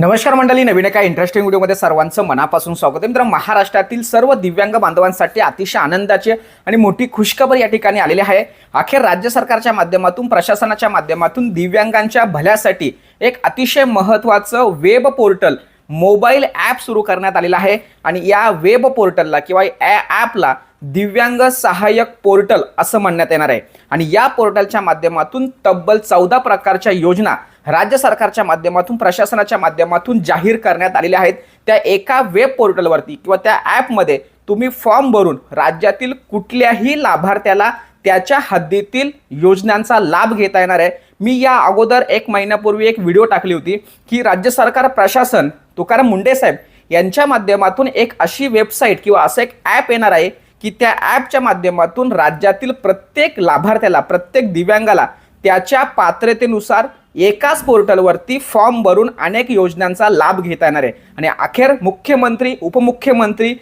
नमस्कार मंडळी, नवीन एका इंटरेस्टिंग व्हिडिओमध्ये सर्वांचं मनापासून स्वागत आहे. मित्र, महाराष्ट्रातील सर्व दिव्यांग बांधवांसाठी अतिशय आनंदाची आणि मोठी खुशखबर या ठिकाणी आलेली आहे. अखेर राज्य सरकारच्या माध्यमातून, प्रशासनाच्या माध्यमातून दिव्यांगांच्या भल्यासाठी एक अतिशय महत्त्वाचं वेब पोर्टल, मोबाईल ॲप सुरू करण्यात आलेलं आहे. आणि या वेब पोर्टलला किंवा ॲपला दिव्यांग सहाय्यक पोर्टल असं म्हणण्यात येणार आहे. आणि या पोर्टलच्या माध्यमातून तब्बल 14 प्रकारच्या योजना राज्य सरकारच्या माध्यमातून, प्रशासनाच्या माध्यमातून जाहीर करण्यात आलेल्या आहेत. त्या एका वेब पोर्टलवरती किंवा त्या ॲपमध्ये तुम्ही फॉर्म भरून राज्यातील कुठल्याही लाभार्थ्याला त्याच्या हद्दीतील योजनांचा लाभ घेता येणार आहे. मी या अगोदर 1 महिन्यापूर्वी एक व्हिडिओ टाकली होती की राज्य सरकार, प्रशासन, तुकाराम मुंडे साहेब यांच्या माध्यमातून एक अशी वेबसाईट किंवा असं एक ॲप येणार आहे की त्या ॲपच्या माध्यमातून राज्यातील प्रत्येक लाभार्थ्याला, प्रत्येक दिव्यांगाला त्याच्या पात्रतेनुसार एकाच पोर्टलवरती फॉर्म भरून अनेक योजनांचा लाभ घेता येणार आहे. आणि अखेर मुख्यमंत्री, उपमुख्यमंत्री,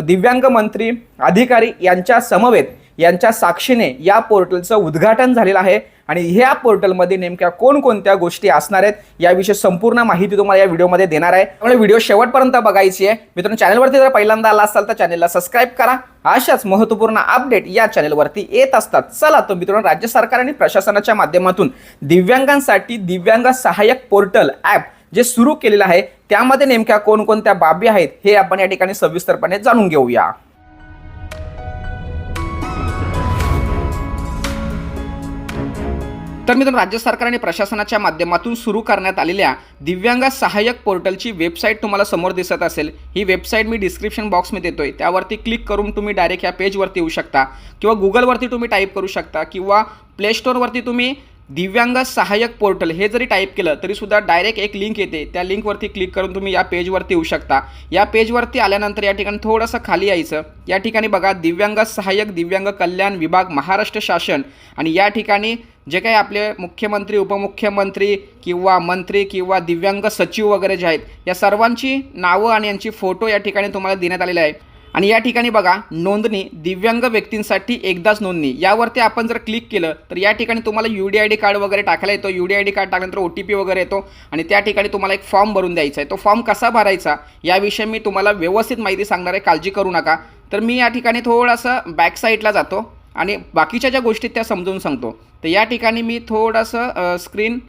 दिव्यांग मंत्री, अधिकारी यांच्या समवेत, यांच्या साक्षीने या पोर्टलचं उद्घाटन झालेलं आहे. आणि ह्या पोर्टलमध्ये नेमक्या कोणकोणत्या गोष्टी असणार आहेत याविषयी संपूर्ण माहिती तुम्हाला या व्हिडिओमध्ये देणार आहे. त्यामुळे व्हिडिओ शेवटपर्यंत बघायची आहे. मित्रांनो, चॅनलवरती जर पहिल्यांदा आला असाल तर चॅनलला सबस्क्राईब करा. अशाच महत्त्वपूर्ण अपडेट या चॅनलवरती येत असतात. चला तर मित्रांनो, राज्य सरकार आणि प्रशासनाच्या माध्यमातून दिव्यांगांसाठी दिव्यांग सहाय्यक पोर्टल ॲप जे सुरू केलेलं आहे त्यामध्ये नेमक्या कोणकोणत्या बाबी आहेत हे आपण या ठिकाणी सविस्तरपणे जाणून घेऊया. तर मित्रांनो, राज्य सरकार आणि प्रशासनाच्या माध्यमातून सुरू करण्यात आलेल्या दिव्यांग सहाय्यक पोर्टलची वेबसाईट तुम्हाला समोर दिसत असेल. ही वेबसाईट मी डिस्क्रिप्शन बॉक्समध्ये देतोय, त्यावरती क्लिक करून तुम्ही डायरेक्ट या पेजवरती येऊ शकता किंवा गुगलवरती तुम्ही टाईप करू शकता किंवा प्ले स्टोअरवरती तुम्ही दिव्यांग सहाय्यक पोर्टल हे जरी टाईप केलं तरीसुद्धा डायरेक्ट एक लिंक येते. त्या लिंकवरती क्लिक करून तुम्ही या पेजवरती येऊ शकता. या पेजवरती आल्यानंतर या ठिकाणी थोडंसं खाली यायचं. या ठिकाणी बघा, दिव्यांग सहाय्यक दिव्यांग कल्याण विभाग, महाराष्ट्र शासन. आणि या ठिकाणी जे काही आपले मुख्यमंत्री, उपमुख्यमंत्री किंवा मंत्री किंवा दिव्यांग सचिव वगैरे जे आहेत, या सर्वांची नावं आणि यांची फोटो या ठिकाणी तुम्हाला देण्यात आलेले आहे. आणि या ठिकाणी बघा, नोंदणी, दिव्यांग व्यक्तींसाठी एकदाच नोंदणी, यावरती आपण जर क्लिक केलं तर या ठिकाणी तुम्हाला UDID कार्ड वगैरे टाकायला येतो. UDID कार्ड टाकल्यानंतर OTP वगैरे येतो आणि त्या ठिकाणी तुम्हाला एक फॉर्म भरून द्यायचा आहे. तो फॉर्म कसा भरायचा याविषयी मी तुम्हाला व्यवस्थित माहिती सांगणार आहे, काळजी करू नका. तर मी या ठिकाणी थोडंसं बॅक साईडला जातो आणि बाकीच्या ज्या गोष्टी त्या समजून सांगतो. तर या ठिकाणी मी थोडंसं स्क्रीन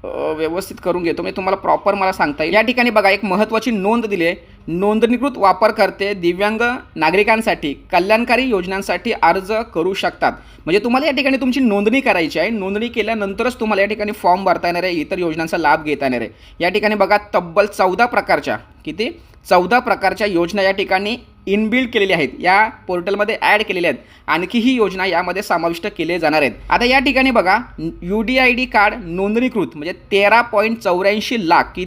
व्यवस्थित करून घेतो, मी तुम्हाला प्रॉपर मला सांगता येईल. या ठिकाणी बघा, एक महत्त्वाची नोंद दिली आहे. नोंदणीकृत वापरकर्ते दिव्यांग नागरिकांसाठी कल्याणकारी योजनांसाठी अर्ज करू शकतात. म्हणजे तुम्हाला या ठिकाणी तुमची नोंदणी करायची आहे. नोंदणी केल्यानंतरच तुम्हाला या ठिकाणी फॉर्म भरता येणार आहे, इतर योजनांचा लाभ घेता येणार आहे. या ठिकाणी बघा, तब्बल 14 प्रकारच्या 14 प्रकारच्या योजना या ठिकाणी इनबिल्ड केलेल्या आहेत, या पोर्टलमध्ये ॲड केलेल्या आहेत. आणखी ही योजना यामध्ये समाविष्ट केले जाणार आहेत. आता या ठिकाणी बघा, UDID कार्ड नोंदणीकृत म्हणजे 13.84 लाख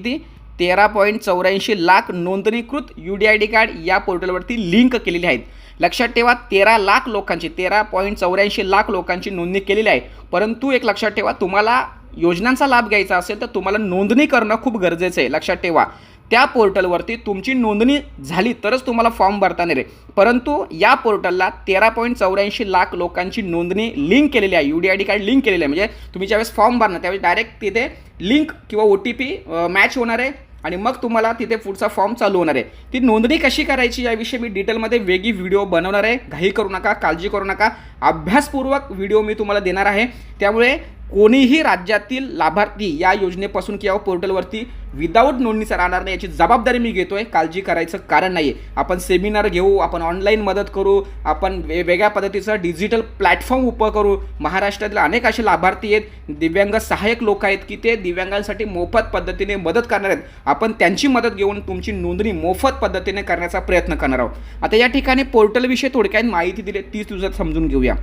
13.84 लाख नोंदणीकृत UDID कार्ड या पोर्टलवरती लिंक केलेली आहेत. लक्षात ठेवा, 13 लाख लोकांची, 13.84 लाख लोकांची नोंदणी केलेली आहे. परंतु एक लक्षात ठेवा, तुम्हाला योजनांचा लाभ घ्यायचा असेल तर तुम्हाला नोंदणी करणं खूप गरजेचं आहे. लक्षात ठेवा, त्या पोर्टलवरती तुमची नोंदणी झाली तरच तुम्हाला फॉर्म भरता येणार आहे. परंतु या पोर्टलला 13.84 लाख लोकांची नोंदणी लिंक केलेली आहे, UDID कार्ड लिंक केलेलं आहे. म्हणजे तुम्ही ज्यावेळेस फॉर्म भरणार त्यावेळेस डायरेक्ट तिथे लिंक किंवा OTP मॅच होणार आहे आणि मग तुम्हाला तिथे पुढचा फॉर्म चालू होणार आहे. ती नोंदणी कशी करायची याविषयी मी डिटेलमध्ये वेगळी व्हिडिओ बनवणार आहे. घाई करू नका, काळजी करू नका, अभ्यासपूर्वक व्हिडिओ मी तुम्हाला देणार आहे. त्यामुळे कोणीही राज्यातील लाभार्थी या योजनेपासून किंवा पोर्टलवरती विदाऊट नोंदणीचा राहणार नाही, याची जबाबदारी मी घेतोय. काळजी करायचं कारण नाही आहे. आपण सेमिनार घेऊ, आपण ऑनलाईन मदत करू, आपण वेगवेगळ्या पद्धतीचं डिजिटल प्लॅटफॉर्म उभं करू. महाराष्ट्रातील अनेक असे लाभार्थी आहेत, दिव्यांग सहाय्यक लोक आहेत की ते दिव्यांगांसाठी मोफत पद्धतीने मदत करणार आहेत. आपण त्यांची मदत घेऊन तुमची नोंदणी मोफत पद्धतीने करण्याचा प्रयत्न करणार आहोत. आता या ठिकाणी पोर्टलविषयी थोडक्यात माहिती दिली, 30 दिवसात समजून घेऊया.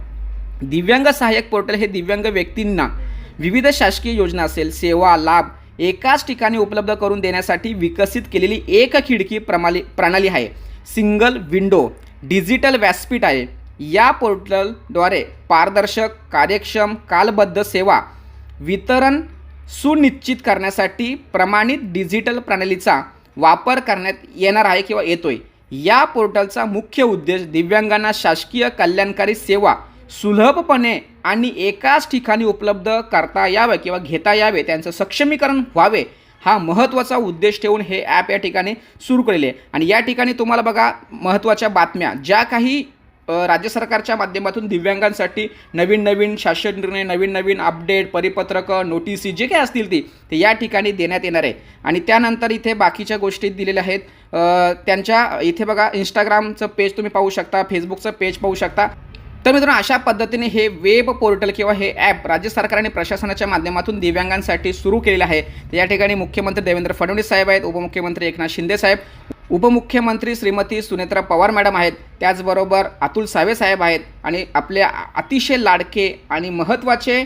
दिव्यांग सहाय्यक पोर्टल हे दिव्यांग व्यक्तींना विविध शासकीय योजना असेल, सेवा, लाभ एकाच ठिकाणी उपलब्ध करून देण्यासाठी विकसित केलेली एक खिडकी प्रणाली आहे. सिंगल विंडो डिजिटल व्यासपीठ आहे. या पोर्टलद्वारे पारदर्शक, कार्यक्षम, कालबद्ध सेवा वितरण सुनिश्चित करण्यासाठी प्रमाणित डिजिटल प्रणालीचा वापर करण्यात येणार आहे किंवा येतोय. या पोर्टलचा मुख्य उद्देश दिव्यांगांना शासकीय कल्याणकारी सेवा सुलभपणे आणि एकाच ठिकाणी उपलब्ध करता यावे किंवा घेता यावे, त्यांचं सक्षमीकरण व्हावे, हा महत्त्वाचा उद्देश ठेवून हे ॲप या ठिकाणी सुरू केलेले आहे. आणि या ठिकाणी तुम्हाला बघा महत्त्वाच्या बातम्या ज्या काही राज्य सरकारच्या माध्यमातून दिव्यांगांसाठी नवीन नवीन शासन निर्णय, नवीन नवीन अपडेट, परिपत्रकं, नोटिसी जे काही असतील ते या ठिकाणी देण्यात येणार आहे. आणि त्यानंतर इथे बाकीच्या गोष्टी दिलेल्या आहेत. त्यांच्या इथे बघा इंस्टाग्रामचं पेज तुम्ही पाहू शकता, फेसबुकचं पेज पाहू शकता. तर मित्रांनो, अशा पद्धतीने हे वेब पोर्टल किंवा हे ॲप राज्य सरकार आणि प्रशासनाच्या माध्यमातून दिव्यांगांसाठी सुरू केलेलं आहे. तर या ठिकाणी मुख्यमंत्री देवेंद्र फडणवीस साहेब आहेत, उपमुख्यमंत्री एकनाथ शिंदे साहेब, उपमुख्यमंत्री श्रीमती सुनेत्रा पवार मॅडम आहेत, त्याचबरोबर अतुल सावे साहेब आहेत आणि आपले अतिशय लाडके आणि महत्त्वाचे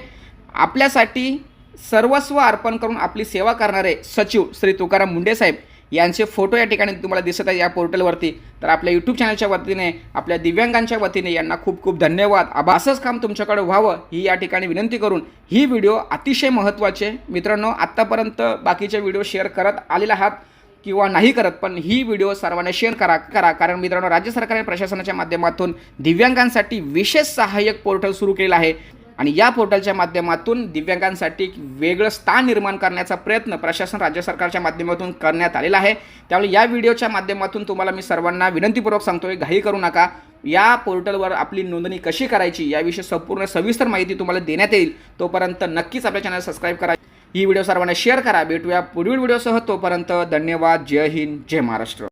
आपल्यासाठी सर्वस्व अर्पण करून आपली सेवा करणारे सचिव श्री तुकाराम मुंडे साहेब यांचे फोटो या ठिकाणी तुम्हाला दिसत आहे या पोर्टलवरती. तर आपल्या यूट्यूब चॅनलच्या वतीने, आपल्या दिव्यांगांच्या वतीने यांना खूप खूप धन्यवाद. असंच काम तुमच्याकडे व्हावं ही या ठिकाणी विनंती करून ही व्हिडिओ अतिशय महत्त्वाचे मित्रांनो, आत्तापर्यंत बाकीचे व्हिडिओ शेअर करत आलेले आहात किंवा नाही करत, पण ही व्हिडिओ सर्वांना शेअर करा. कारण मित्रांनो, राज्य सरकार आणि प्रशासनाच्या माध्यमातून दिव्यांगांसाठी विशेष सहाय्यक पोर्टल सुरू केलेलं आहे आणि या पोर्टलच्या माध्यमातून दिव्यांगांसाठी एक वेगळं स्थान निर्माण करण्याचा प्रयत्न प्रशासन राज्य सरकारच्या माध्यमातून करण्यात आलेला आहे. त्यामुळे या व्हिडिओच्या माध्यमातून तुम्हाला मी सर्वांना विनंतीपूर्वक सांगतोय, घाई करू नका. या पोर्टलवर आपली नोंदणी कशी करायची याविषयी संपूर्ण सविस्तर माहिती तुम्हाला देण्यात येईल. तोपर्यंत नक्कीच आपल्या चॅनल सबस्क्राईब करा, ही व्हिडिओ सर्वांना शेअर करा. भेटूया पुढील व्हिडिओसह. तोपर्यंत धन्यवाद. जय हिंद, जय महाराष्ट्र.